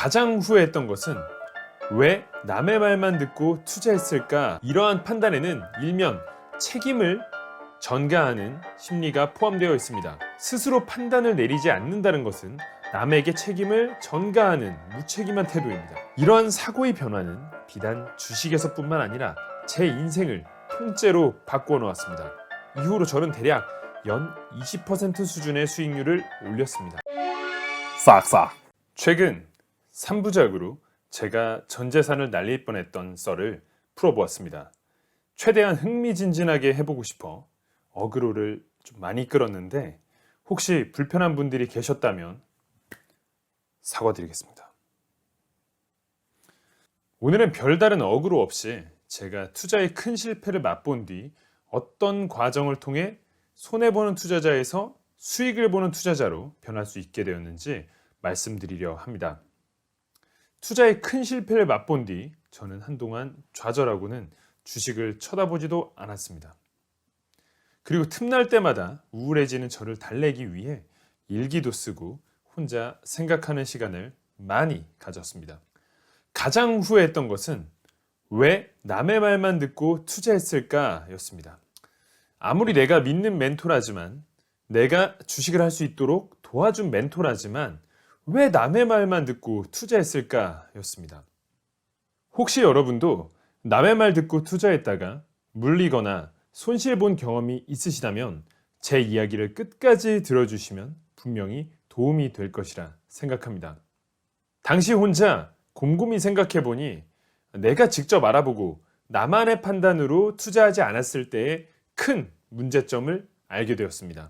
가장 후회했던 것은 왜 남의 말만 듣고 투자했을까? 이러한 판단에는 일면 책임을 전가하는 심리가 포함되어 있습니다. 스스로 판단을 내리지 않는다는 것은 남에게 책임을 전가하는 무책임한 태도입니다. 이러한 사고의 변화는 비단 주식에서뿐만 아니라 제 인생을 통째로 바꾸어 놓았습니다. 이후로 저는 대략 연 20% 수준의 수익률을 올렸습니다. 싹싹. 최근 3부작으로 제가 전 재산을 날릴 뻔했던 썰을 풀어보았습니다. 최대한 흥미진진하게 해보고 싶어 어그로를 좀 많이 끌었는데 혹시 불편한 분들이 계셨다면 사과드리겠습니다. 오늘은 별다른 어그로 없이 제가 투자의 큰 실패를 맛본 뒤 어떤 과정을 통해 손해보는 투자자에서 수익을 보는 투자자로 변할 수 있게 되었는지 말씀드리려 합니다. 투자의 큰 실패를 맛본 뒤 저는 한동안 좌절하고는 주식을 쳐다보지도 않았습니다. 그리고 틈날 때마다 우울해지는 저를 달래기 위해 일기도 쓰고 혼자 생각하는 시간을 많이 가졌습니다. 가장 후회했던 것은 왜 남의 말만 듣고 투자했을까 였습니다. 아무리 내가 믿는 멘토라지만, 내가 주식을 할 수 있도록 도와준 멘토라지만 왜 남의 말만 듣고 투자했을까 였습니다. 혹시 여러분도 남의 말 듣고 투자했다가 물리거나 손실 본 경험이 있으시다면 제 이야기를 끝까지 들어주시면 분명히 도움이 될 것이라 생각합니다. 당시 혼자 곰곰이 생각해보니 내가 직접 알아보고 나만의 판단으로 투자하지 않았을 때의 큰 문제점을 알게 되었습니다.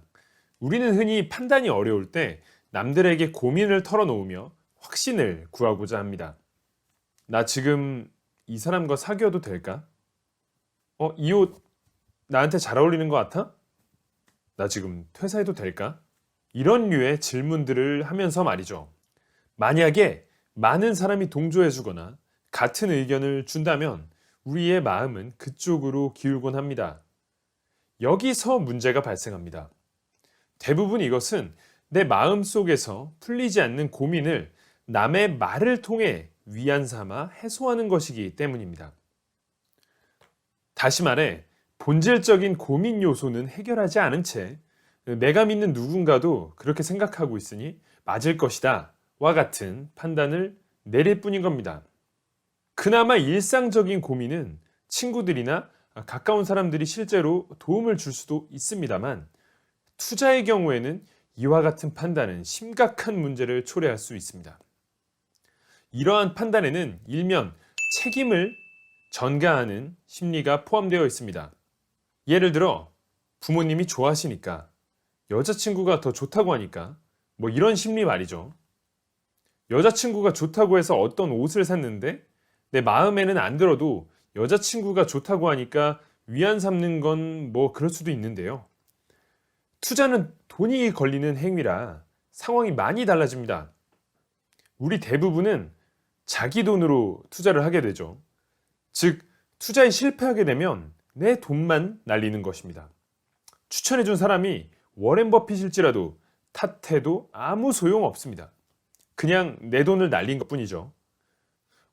우리는 흔히 판단이 어려울 때 남들에게 고민을 털어놓으며 확신을 구하고자 합니다. 나 지금 이 사람과 사귀어도 될까? 이 옷 나한테 잘 어울리는 것 같아? 나 지금 퇴사해도 될까? 이런 류의 질문들을 하면서 말이죠. 만약에 많은 사람이 동조해주거나 같은 의견을 준다면 우리의 마음은 그쪽으로 기울곤 합니다. 여기서 문제가 발생합니다. 대부분 이것은 내 마음 속에서 풀리지 않는 고민을 남의 말을 통해 위안 삼아 해소하는 것이기 때문입니다. 다시 말해 본질적인 고민 요소는 해결하지 않은 채 내가 믿는 누군가도 그렇게 생각하고 있으니 맞을 것이다 와 같은 판단을 내릴 뿐인 겁니다. 그나마 일상적인 고민은 친구들이나 가까운 사람들이 실제로 도움을 줄 수도 있습니다만 투자의 경우에는 이와 같은 판단은 심각한 문제를 초래할 수 있습니다. 이러한 판단에는 일면 책임을 전가하는 심리가 포함되어 있습니다. 예를 들어 부모님이 좋아하시니까, 여자친구가 더 좋다고 하니까, 뭐 이런 심리 말이죠. 여자친구가 좋다고 해서 어떤 옷을 샀는데 내 마음에는 안 들어도 여자친구가 좋다고 하니까 위안 삼는 건 뭐 그럴 수도 있는데요. 투자는 돈이 걸리는 행위라 상황이 많이 달라집니다. 우리 대부분은 자기 돈으로 투자를 하게 되죠. 즉, 투자에 실패하게 되면 내 돈만 날리는 것입니다. 추천해준 사람이 워렌 버핏일지라도 탓해도 아무 소용 없습니다. 그냥 내 돈을 날린 것 뿐이죠.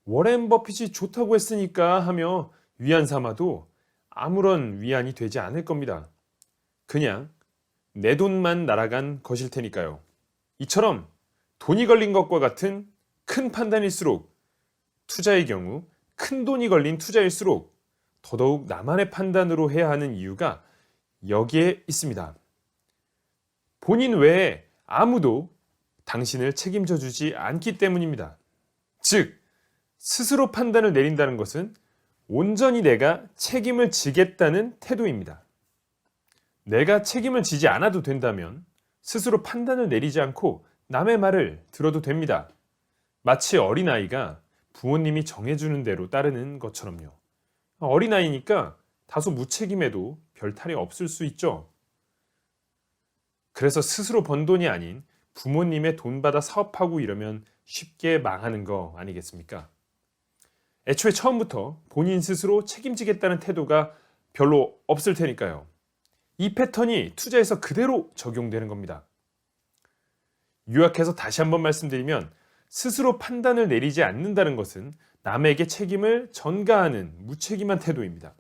워렌 버핏이 좋다고 했으니까 하며 위안 삼아도 아무런 위안이 되지 않을 겁니다. 그냥 내 돈만 날아간 것일 테니까요. 이처럼 돈이 걸린 것과 같은 큰 판단일수록, 투자의 경우 큰 돈이 걸린 투자일수록 더더욱 나만의 판단으로 해야 하는 이유가 여기에 있습니다. 본인 외에 아무도 당신을 책임져 주지 않기 때문입니다. 즉, 스스로 판단을 내린다는 것은 온전히 내가 책임을 지겠다는 태도입니다. 내가 책임을 지지 않아도 된다면 스스로 판단을 내리지 않고 남의 말을 들어도 됩니다. 마치 어린아이가 부모님이 정해주는 대로 따르는 것처럼요. 어린아이니까 다소 무책임해도 별 탈이 없을 수 있죠. 그래서 스스로 번 돈이 아닌 부모님의 돈 받아 사업하고 이러면 쉽게 망하는 거 아니겠습니까? 애초에 처음부터 본인 스스로 책임지겠다는 태도가 별로 없을 테니까요. 이 패턴이 투자에서 그대로 적용되는 겁니다. 요약해서 다시 한번 말씀드리면 스스로 판단을 내리지 않는다는 것은 남에게 책임을 전가하는 무책임한 태도입니다.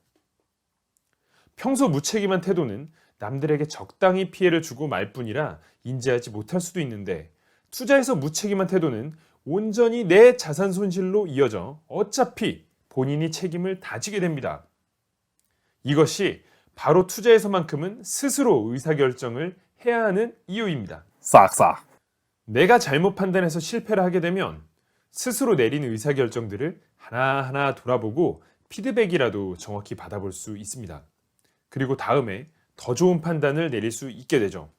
평소 무책임한 태도는 남들에게 적당히 피해를 주고 말 뿐이라 인지하지 못할 수도 있는데, 투자에서 무책임한 태도는 온전히 내 자산 손실로 이어져 어차피 본인이 책임을 다지게 됩니다. 이것이 바로 투자에서만큼은 스스로 의사결정을 해야 하는 이유입니다. 싹싹. 내가 잘못 판단해서 실패를 하게 되면 스스로 내린 의사결정들을 하나하나 돌아보고 피드백이라도 정확히 받아볼 수 있습니다. 그리고 다음에 더 좋은 판단을 내릴 수 있게 되죠.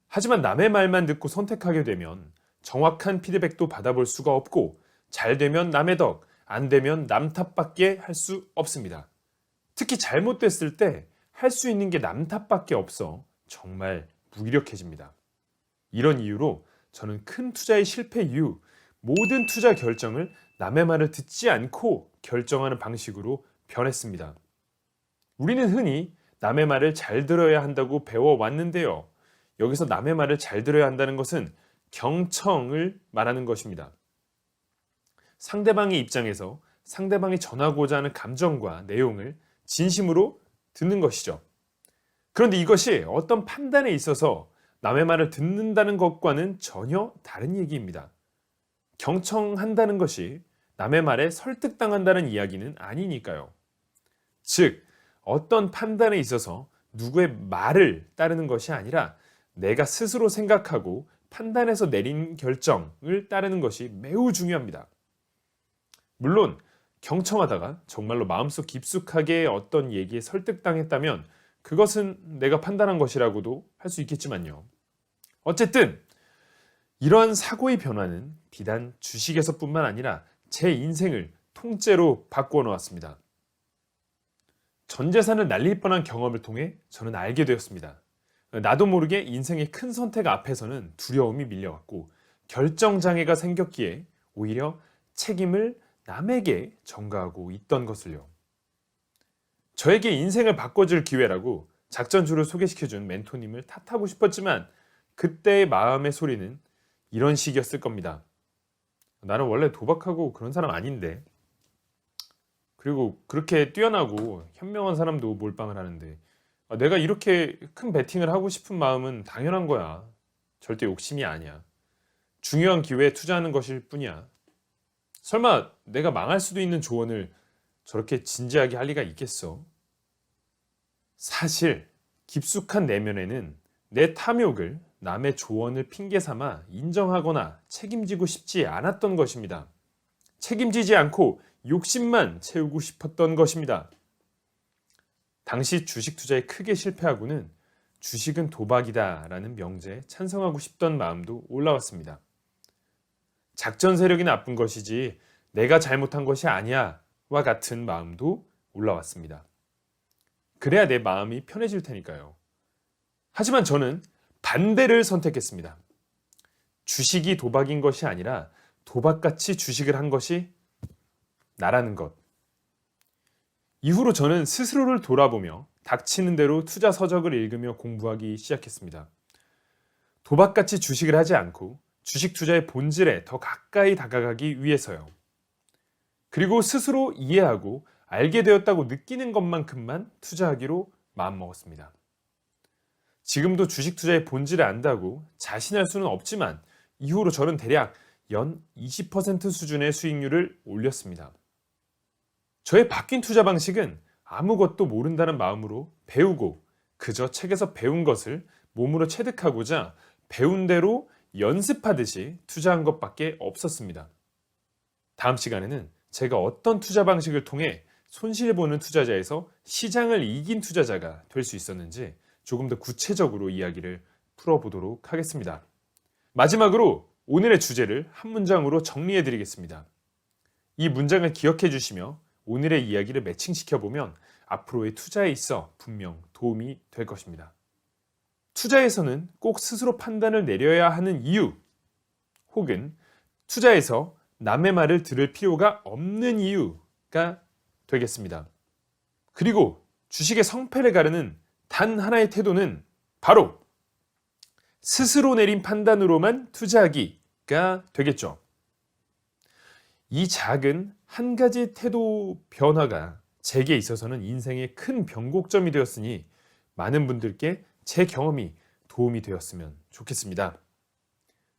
하지만 남의 말만 듣고 선택하게 되면 정확한 피드백도 받아볼 수가 없고, 잘 되면 남의 덕, 안 되면 남 탓밖에 할 수 없습니다. 특히 잘못됐을 때 할 수 있는 게 남 탓밖에 없어 정말 무기력해집니다. 이런 이유로 저는 큰 투자의 실패 이후 모든 투자 결정을 남의 말을 듣지 않고 결정하는 방식으로 변했습니다. 우리는 흔히 남의 말을 잘 들어야 한다고 배워왔는데요. 여기서 남의 말을 잘 들어야 한다는 것은 경청을 말하는 것입니다. 상대방의 입장에서 상대방이 전하고자 하는 감정과 내용을 진심으로 듣는 것이죠. 그런데 이것이 어떤 판단에 있어서 남의 말을 듣는다는 것과는 전혀 다른 얘기입니다. 경청한다는 것이 남의 말에 설득당한다는 이야기는 아니니까요. 즉, 어떤 판단에 있어서 누구의 말을 따르는 것이 아니라 내가 스스로 생각하고 판단해서 내린 결정을 따르는 것이 매우 중요합니다. 물론 경청하다가 정말로 마음속 깊숙하게 어떤 얘기에 설득당했다면 그것은 내가 판단한 것이라고도 할 수 있겠지만요. 어쨌든 이러한 사고의 변화는 비단 주식에서뿐만 아니라 제 인생을 통째로 바꾸어 놓았습니다. 전 재산을 날릴 뻔한 경험을 통해 저는 알게 되었습니다. 나도 모르게 인생의 큰 선택 앞에서는 두려움이 밀려왔고 결정장애가 생겼기에 오히려 책임을 남에게 전가하고 있던 것을요. 저에게 인생을 바꿔줄 기회라고 작전주를 소개시켜준 멘토님을 탓하고 싶었지만 그때의 마음의 소리는 이런 식이었을 겁니다. 나는 원래 도박하고 그런 사람 아닌데, 그리고 그렇게 뛰어나고 현명한 사람도 몰빵을 하는데 내가 이렇게 큰 베팅을 하고 싶은 마음은 당연한 거야. 절대 욕심이 아니야. 중요한 기회에 투자하는 것일 뿐이야. 설마 내가 망할 수도 있는 조언을 저렇게 진지하게 할 리가 있겠어? 사실 깊숙한 내면에는 내 탐욕을 남의 조언을 핑계 삼아 인정하거나 책임지고 싶지 않았던 것입니다. 책임지지 않고 욕심만 채우고 싶었던 것입니다. 당시 주식 투자에 크게 실패하고는 주식은 도박이다 라는 명제에 찬성하고 싶던 마음도 올라왔습니다. 작전 세력이 나쁜 것이지 내가 잘못한 것이 아니야 와 같은 마음도 올라왔습니다. 그래야 내 마음이 편해질 테니까요. 하지만 저는 반대를 선택했습니다. 주식이 도박인 것이 아니라 도박같이 주식을 한 것이 나라는 것. 이후로 저는 스스로를 돌아보며 닥치는 대로 투자 서적을 읽으며 공부하기 시작했습니다. 도박같이 주식을 하지 않고 주식 투자의 본질에 더 가까이 다가가기 위해서요. 그리고 스스로 이해하고 알게 되었다고 느끼는 것만큼만 투자하기로 마음먹었습니다. 지금도 주식 투자의 본질을 안다고 자신할 수는 없지만 이후로 저는 대략 연 20% 수준의 수익률을 올렸습니다. 저의 바뀐 투자 방식은 아무것도 모른다는 마음으로 배우고 그저 책에서 배운 것을 몸으로 체득하고자 배운 대로 연습하듯이 투자한 것밖에 없었습니다. 다음 시간에는 제가 어떤 투자 방식을 통해 손실보는 투자자에서 시장을 이긴 투자자가 될 수 있었는지 조금 더 구체적으로 이야기를 풀어보도록 하겠습니다. 마지막으로 오늘의 주제를 한 문장으로 정리해 드리겠습니다. 이 문장을 기억해 주시며 오늘의 이야기를 매칭시켜보면 앞으로의 투자에 있어 분명 도움이 될 것입니다. 투자에서는 꼭 스스로 판단을 내려야 하는 이유, 혹은 투자에서 남의 말을 들을 필요가 없는 이유가 되겠습니다. 그리고 주식의 성패를 가르는 단 하나의 태도는 바로 스스로 내린 판단으로만 투자하기가 되겠죠. 이 작은 한 가지 태도 변화가 제게 있어서는 인생의 큰 변곡점이 되었으니 많은 분들께 제 경험이 도움이 되었으면 좋겠습니다.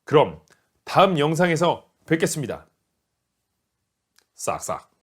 그럼 다음 영상에서 뵙겠습니다. 싹싹.